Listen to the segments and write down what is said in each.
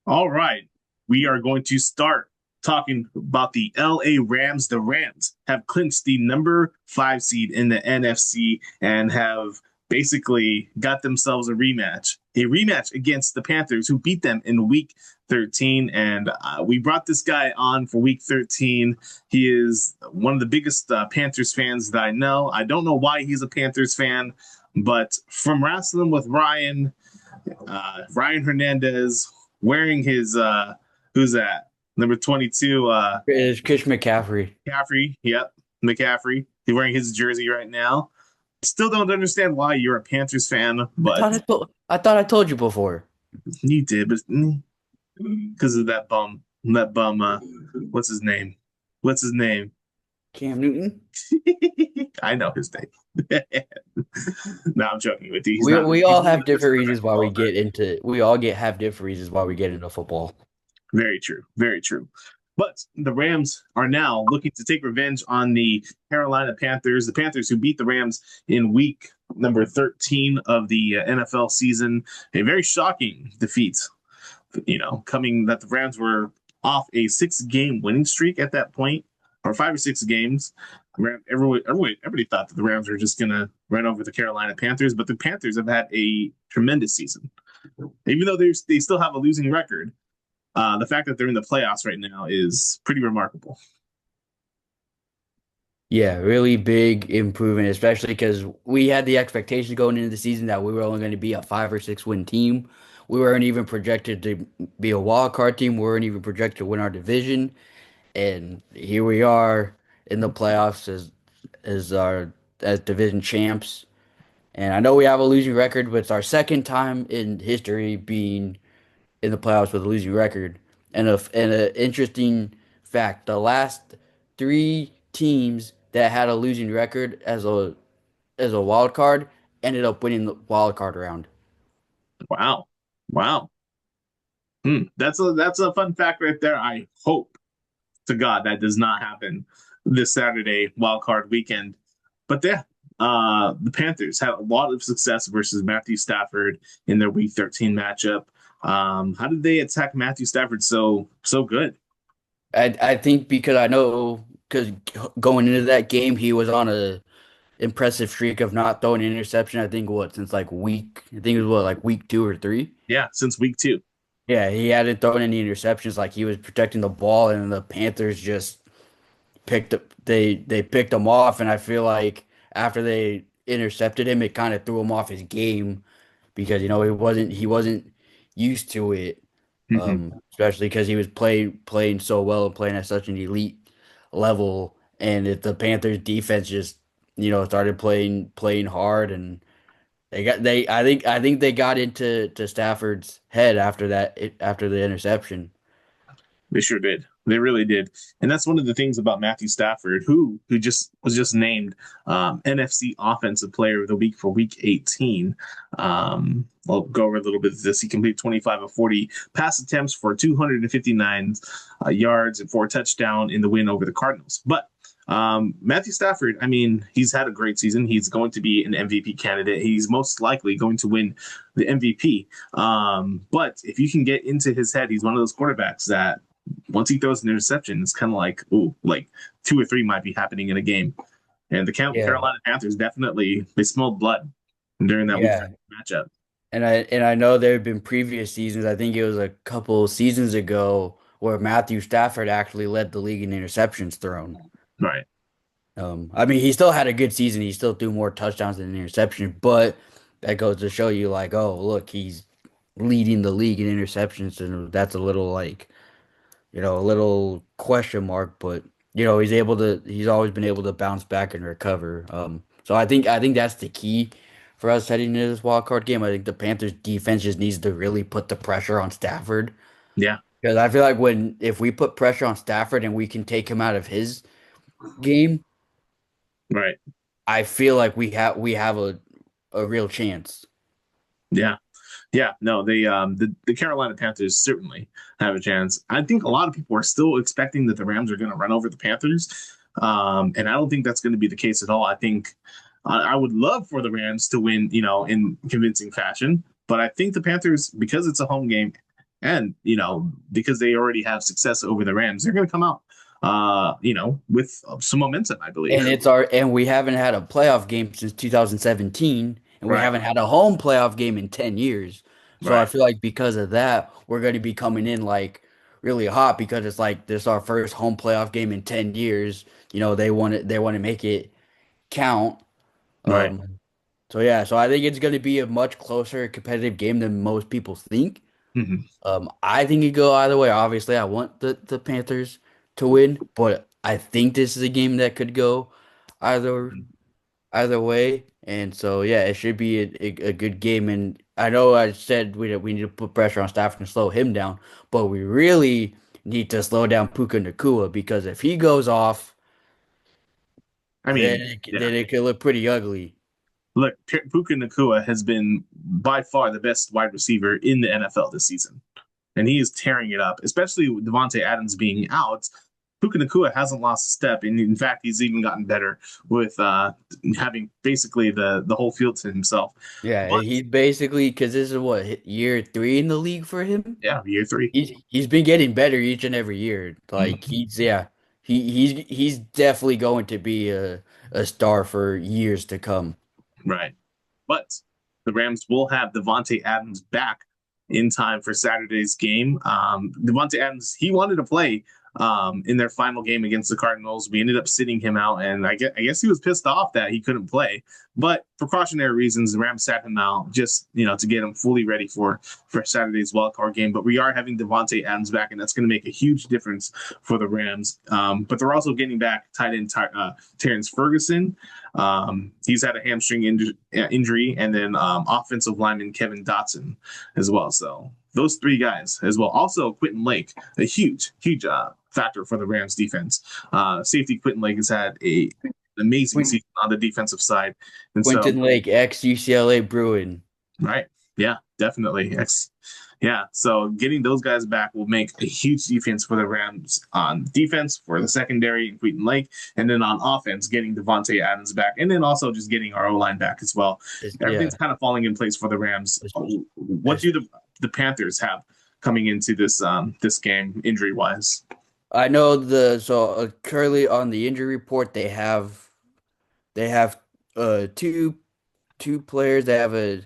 All right. We are going to start talking about the LA Rams. The Rams have clinched the number 5 seed in the NFC and have basically got themselves a rematch against the Panthers, who beat them in week 13. And we brought this guy on for week 13. He is one of the biggest Panthers fans that I know. I don't know why he's a Panthers fan, but from wrestling with Ryan Hernandez wearing his who's that? Number 22, It's Kish McCaffrey. McCaffrey. Yep, McCaffrey. He's wearing his jersey right now. Still don't understand why you're a Panthers fan, but I thought I told you before. you did, but because of that bum. What's his name? What's his name? Cam Newton. I know his name. No, I'm joking with you. He's We not. we He's all not have the best different quarterback reasons of why all we time. get into we all get have different reasons why we get into football. Very true. Very true. But the Rams are now looking to take revenge on the Carolina Panthers, the Panthers who beat the Rams in week number 13 of the NFL season. A very shocking defeat, coming that the Rams were off a 6-game winning streak at that point, or 5 or 6 games. Everybody thought that the Rams were just going to run over the Carolina Panthers, but the Panthers have had a tremendous season. Even though they still have a losing record, the fact that they're in the playoffs right now is pretty remarkable. Yeah, really big improvement, especially because we had the expectations going into the season that we were only going to be a 5 or 6 win team. We weren't even projected to be a wild card team. We weren't even projected to win our division. And here we are in the playoffs as division champs. And I know we have a losing record, but it's our second time in history being in the playoffs with a losing record. And an interesting fact: the last three teams that had a losing record as a wild card ended up winning the wild card round. Wow, wow. That's a fun fact right there. I hope to God that does not happen this Saturday wild card weekend. But yeah, the Panthers had a lot of success versus Matthew Stafford in their Week 13 matchup. How did they attack Matthew Stafford so good? I think because I know because going into that game he was on a impressive streak of not throwing an interception. I think what since like I think it was what like week 2 or 3. Yeah, since week 2. Yeah, he hadn't thrown any interceptions. Like he was protecting the ball, and the Panthers just they picked him off. And I feel like after they intercepted him, it kind of threw him off his game because he wasn't used to it, Mm-hmm. especially because he was playing so well and playing at such an elite level. And if the Panthers defense just started playing hard and I think they got into Stafford's head after after the interception. They sure did. They really did. And that's one of the things about Matthew Stafford, who just was just named NFC Offensive Player of the Week for Week 18. I'll go over a little bit of this. He completed 25 of 40 pass attempts for 259 yards and 4 touchdowns in the win over the Cardinals. But Matthew Stafford, I mean, he's had a great season. He's going to be an MVP candidate. He's most likely going to win the MVP. But if you can get into his head, he's one of those quarterbacks that once he throws an interception, it's kind of like, ooh, like 2 or 3 might be happening in a game. And the Yeah, Carolina Panthers definitely they smelled blood during that week yeah. matchup. And I know there have been previous seasons. I think it was a couple seasons ago where Matthew Stafford actually led the league in interceptions thrown. Right. I mean, he still had a good season. He still threw more touchdowns than interceptions, but that goes to show you, like, oh, look, he's leading the league in interceptions, and that's a little like, a little question mark. But he's always been able to bounce back and recover. So I think that's the key for us heading into this wild card game. I think the Panthers defense just needs to really put the pressure on Stafford Yeah. because I feel like if we put pressure on Stafford and we can take him out of his game, Right. I feel like we have a real chance. Yeah. Yeah. No, the Carolina Panthers certainly have a chance. I think a lot of people are still expecting that the Rams are going to run over the Panthers. And I don't think that's going to be the case at all. I think I would love for the Rams to win, in convincing fashion. But I think the Panthers, because it's a home game, And, because they already have success over the Rams, they're going to come out, with some momentum, I believe. And we haven't had a playoff game since 2017, and we Right. haven't had a home playoff game in 10 years. So I Right. feel like because of that, we're going to be coming in like really hot because it's like this is our first home playoff game in 10 years. They want to make it count. Right. Um, so yeah, so I think it's going to be a much closer competitive game than most people think. Hmm. I think it go either way. Obviously, I want the Panthers to win, but I think this is a game that could go either either way. And so yeah, it should be a good game. And I know I said we need to put pressure on Stafford and slow him down, but we really need to slow down Puka Nacua because if he goes off, I then mean, yeah. then it could look pretty ugly. Look, Puka Nakua has been by far the best wide receiver in the NFL this season, and he is tearing it up, especially with Devontae Adams being out. Puka Nakua hasn't lost a step, and in fact, he's even gotten better with having basically the whole field to himself. Yeah, But he's basically because this is what year three in the league for him. yeah, year three. He's been getting better each and every year. Like Mhm. he's yeah, he's definitely going to be a star for years to come. Right. But the Rams will have Devontae Adams back in time for Saturday's game. Devontae Adams, he wanted to play in their final game against the Cardinals. We ended up sitting him out, and I guess he was pissed off that he couldn't play. But precautionary reasons, the Rams sat him out just to get him fully ready for Saturday's wildcard game. But we are having Devontae Adams back, and that's going to make a huge difference for the Rams. But they're also getting back tight end Terrence Ferguson. He's had a hamstring injury, and then offensive lineman Kevin Dotson as well. So those three guys as well. Also, Quentin Lake, a huge factor for the Rams defense. Safety Quentin Lake has had an amazing Quin- season on the defensive side, and so Quentin Lake, ex UCLA Bruin. right, yeah, definitely. Yeah, so getting those guys back will make a huge defense for the Rams on defense for the secondary in Quentin Lake, and then on offense, getting Devontae Adams back, and then also just getting our O line back as well. Yeah, Everything's kind of falling in place for the Rams. What it's- do the Panthers have coming into this game injury wise? I know currently on the injury report they have two players. They have a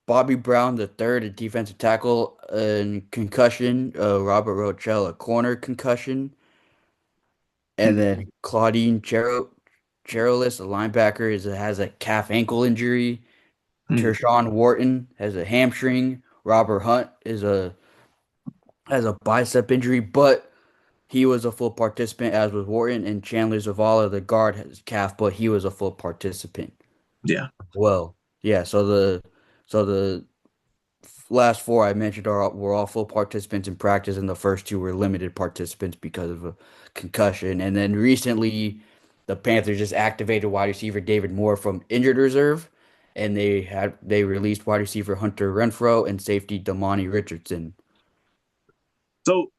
Bobby Brown the third, a defensive tackle, and concussion. Robert Rochelle, a corner concussion, and then Claudine Cherolis, a linebacker, has a calf ankle injury. Mm, Tershawn Wharton has a hamstring. Robert Hunt has a bicep injury, but he was a full participant, as was Wharton, and Chandler Zavala, the guard, has calf, but he was a full participant. yeah, Well, yeah. So the last four I mentioned were all full participants in practice, and the first two were limited participants because of a concussion. And then recently, the Panthers just activated wide receiver David Moore from injured reserve, and they released wide receiver Hunter Renfrow and safety Damani Richardson. so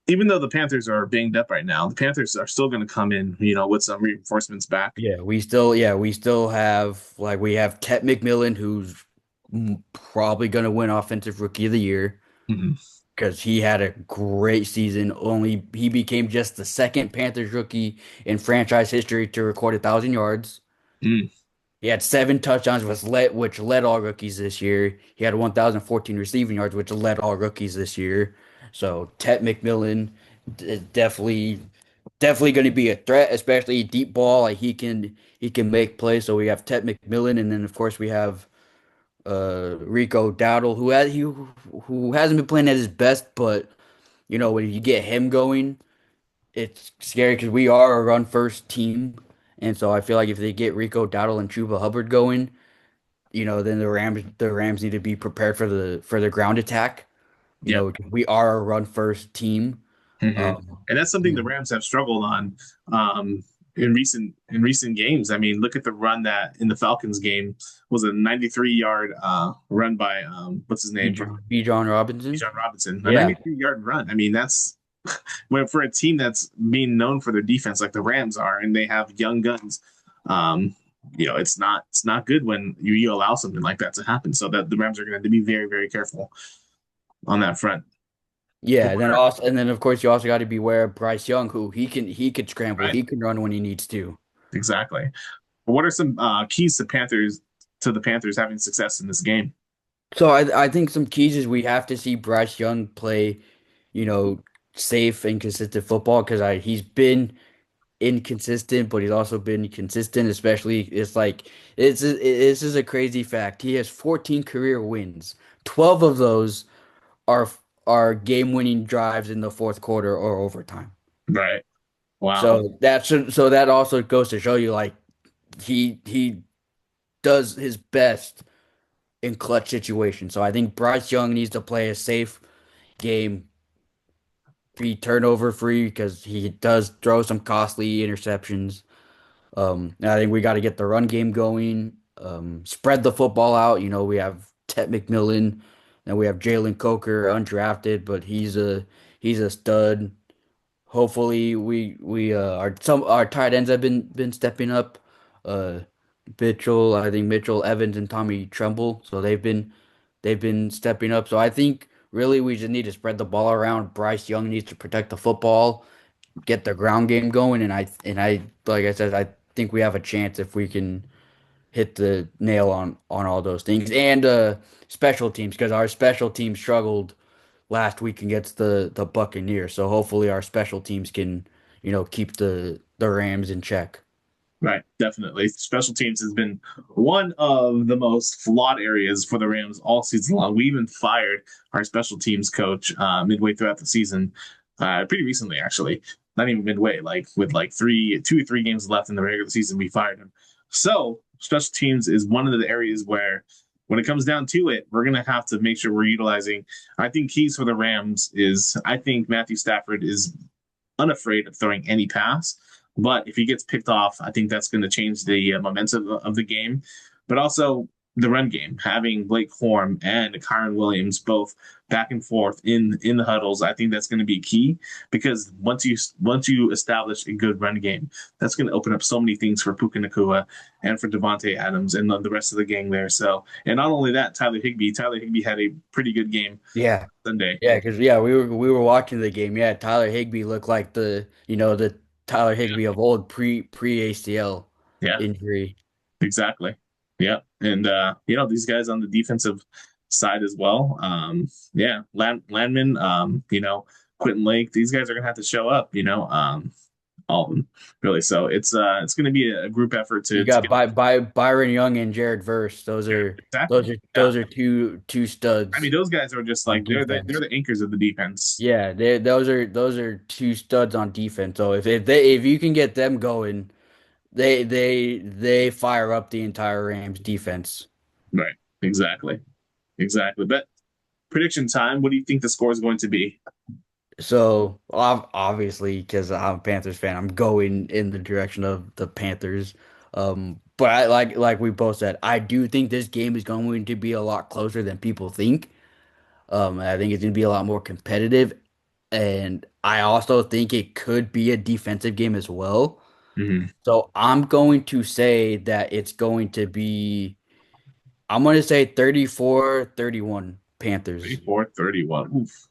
even though the Panthers are banged up right now, the Panthers are still going to come in, with some reinforcements back. We still have Tet McMillan, who's probably gonna win Offensive Rookie of the Year Mhm. because he had a great season. Only he became just the second Panthers rookie in franchise history to record 1,000 yards. Mm, He had 7 touchdowns, which led all rookies this year. He had 1,014 receiving yards, which led all rookies this year. So Tet McMillan is definitely going to be a threat, especially deep ball. Like he can make plays. So we have Tet McMillan, and then of course we have Rico Dowdle, who hasn't been playing at his best, but when you get him going, it's scary because we are a run first team, and so I feel like if they get Rico Dowdle and Chuba Hubbard going, then the Rams need to be prepared for the ground attack. yeah. We are a run first team. Hmm. Um, And that's something the Rams have struggled on in recent games. I mean, look at the run that in the Falcons game was a 93-yard run by what's his name, Bijan Robinson. John Robinson. A Yeah, 93-yard run. I mean, that's when for a team that's being known for their defense like the Rams are, and they have young guns. Um, it's not good when you allow something like that to happen. So that the Rams are going to be very very careful on that front. Yeah, But and then also, and then of course you also got to be aware of Bryce Young, who he could scramble, right, he can run when he needs to. exactly. But what are some keys to the Panthers having success in this game? So I think some keys is we have to see Bryce Young play, you know, safe and consistent football because I he's been inconsistent, but he's also been consistent. Especially, it's like this is a crazy fact. He has 14 career wins. 12 of those are are game-winning drives in the fourth quarter or overtime. Right. Wow. So that also goes to show you like he does his best in clutch situations. So I think Bryce Young needs to play a safe game, be turnover free because he does throw some costly interceptions. And I think we got to get the run game going. Spread the football out. You know, we have Ted McMillan, and we have Jalen Coker, undrafted, but he's a stud. Hopefully, we our some our tight ends have been stepping up. Uh, I think Mitchell Evans and Tommy Tremble, so they've been stepping up. So I think really we just need to spread the ball around. Bryce Young needs to protect the football, get the ground game going, and I like I said, I think we have a chance if we can hit the nail on all those things and special teams because our special teams struggled last week against the Buccaneers. So hopefully our special teams can, keep the Rams in check. Right, definitely. Special teams has been one of the most flawed areas for the Rams all season long. We even fired our special teams coach midway throughout the season, pretty recently actually. Not even midway, like with like 2 or 3 games left in the regular season, we fired him. So special teams is one of the areas where, when it comes down to it, we're gonna have to make sure we're utilizing. I think keys for the Rams is I think Matthew Stafford is unafraid of throwing any pass. But if he gets picked off, I think that's going to change the momentum of the game. But also the run game, having Blake Horn and Kyron Williams both back and forth in the huddles, I think that's going to be key because once you establish a good run game, that's going to open up so many things for Puka Nacua and for Devontae Adams and the rest of the gang there. So, and not only that, Tyler Higbee had a pretty good game Yeah. Sunday. Yeah, because yeah, we were watching the game. Yeah, Tyler Higbee looked like the Tyler Higbee of old pre ACL Yeah. injury. Exactly. Yeah. And these guys on the defensive side as well. Yeah, Landman, Quentin Lake, these guys are gonna have to show up, all of them really. So it's gonna be a group effort You to got get Byron Young and Jared Verse. exactly. Yeah. Those are two I mean, studs those guys are just on like they're defense. the anchors of the defense. Yeah, those are two studs on defense. So if you can get them going, they fire up the entire Rams defense. Right. Exactly. Exactly. But prediction time, what do you think the score is going to be? So obviously, because I'm a Panthers fan, I'm going in the direction of the Panthers. But I like we both said, I do think this game is going to be a lot closer than people think. I think it's going to be a lot more competitive, and I also think it could be a defensive game as well. Mm-hmm. So I'm going to say that it's going to be, I'm going to say 34-31 Panthers. 34-31. Oof.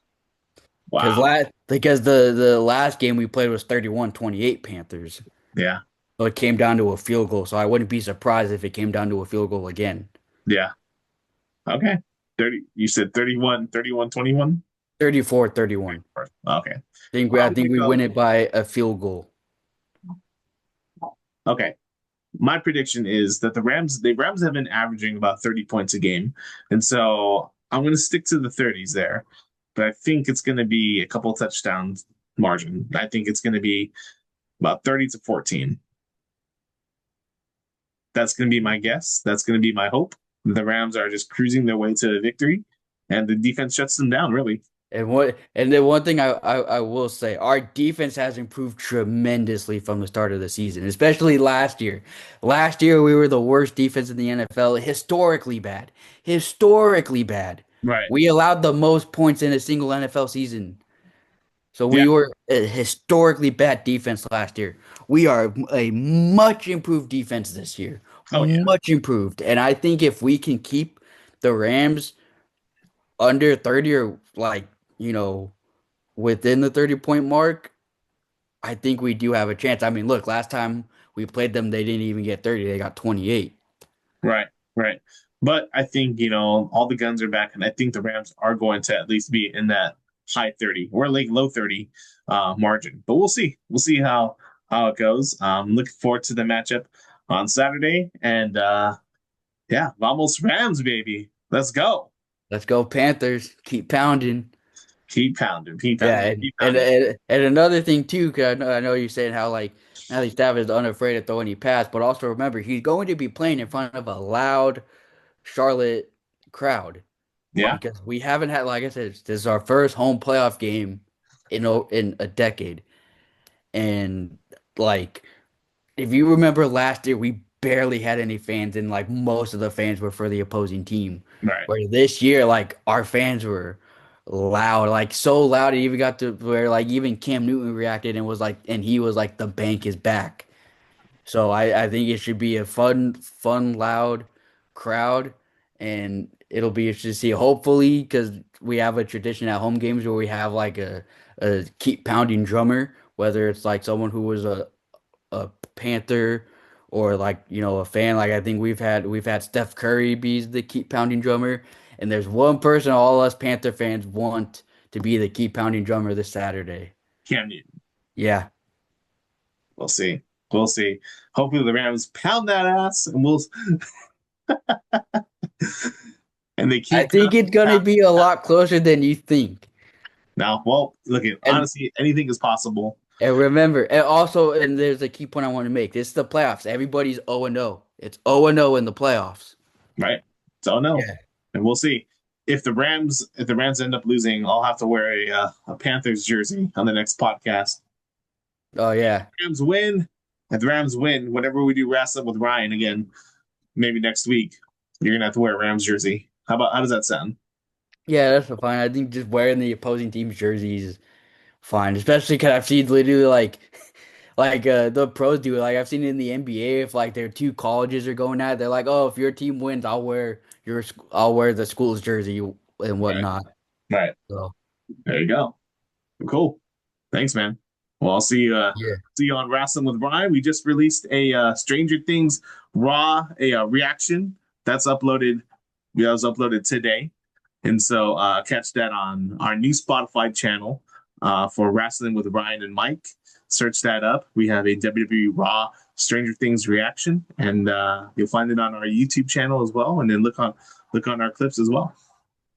Wow. Because the last game we played was 31-28 Panthers. Yeah. So it came down to a field goal. So I wouldn't be surprised if it came down to a field goal again. Yeah. Okay. 30, you said 31-21. 34-31. Okay. I I'm think gonna we win go. it by a field goal. Okay. My prediction is that the Rams have been averaging about 30 points a game. And so I'm gonna stick to the 30s there. But I think it's gonna be a couple touchdowns margin. I think it's gonna be about 30-14. That's gonna be my guess. That's gonna be my hope. The Rams are just cruising their way to victory, and the defense shuts them down, really. And then one thing I will say, our defense has improved tremendously from the start of the season, especially last year. Last year we were the worst defense in the NFL, historically bad. Historically bad. Right. We allowed the most points in a single NFL season. So Yeah. we were a historically bad defense last year. We are a much improved defense this year. Oh yeah. Much improved. And I think if we can keep the Rams under 30 or like, you know, within the 30-point mark, I think we do have a chance. I mean, look, last time we played them, they didn't even get 30. They got 28. Right, right. But I think, all the guns are back, and I think the Rams are going to at least be in that high 30 or like low 30 margin. But we'll see. We'll see how it goes. Looking forward to the matchup on Saturday. And yeah, vamos Rams, baby. Let's go. Let's go, Panthers. Keep pounding. Keep pounding, keep Yeah, pounding, and keep and pounding. and, and another thing too, because I know you're saying how like Matthew Stafford is unafraid to throw any pass, but also remember he's going to be playing in front of a loud Charlotte crowd Yeah, because we haven't had, like I said, this is our first home playoff game in a decade, and like if you remember last year, we barely had any fans, and like most of the fans were for the opposing team. right. Where this year, like our fans were loud, like so loud, it even got to where like even Cam Newton reacted and was like, and he was like, "The bank is back." So I think it should be a fun, loud crowd, and it'll be interesting to see. Hopefully, because we have a tradition at home games where we have like a keep pounding drummer, whether it's like someone who was a Panther or like a fan. Like I think we've had Steph Curry be the keep pounding drummer, and there's one person all us Panther fans want to be the keep pounding drummer this Saturday. Cam Newton. Yeah, We'll see. We'll see. Hopefully the Rams pound that ass, and we'll and they I keep think it's gonna pounding. be a lot closer than you think. Now, well, look at And honestly, anything is possible, and remember, and also, and there's a key point I want to make. This is the playoffs. Everybody's 0-0. It's 0-0 in the playoffs. right? So no, Yeah. and we'll see. If the Rams end up losing, I'll have to wear a Panthers jersey on the next podcast. Oh yeah. Rams win. If the Rams win, whenever we do wrestling with Ryan again, maybe next week, you're gonna have to wear a Rams jersey. How does that sound? Yeah, that's fine. I think just wearing the opposing team's jerseys fine, especially because I've seen literally like the pros do it. Like I've seen it in the NBA if like their two colleges are going at it, they're like, oh, if your team wins, I'll wear the school's jersey and Right. whatnot. Right. So There you go. Cool. Thanks, man. Well, I'll yeah. see you on Wrestling with Ryan. We just released a Stranger Things Raw reaction that's uploaded. Yeah, was uploaded today, and so catch that on our new Spotify channel for Wrestling with Ryan and Mike. Search that up. We have a WWE Raw Stranger Things reaction, and you'll find it on our YouTube channel as well. And then look on our clips as well.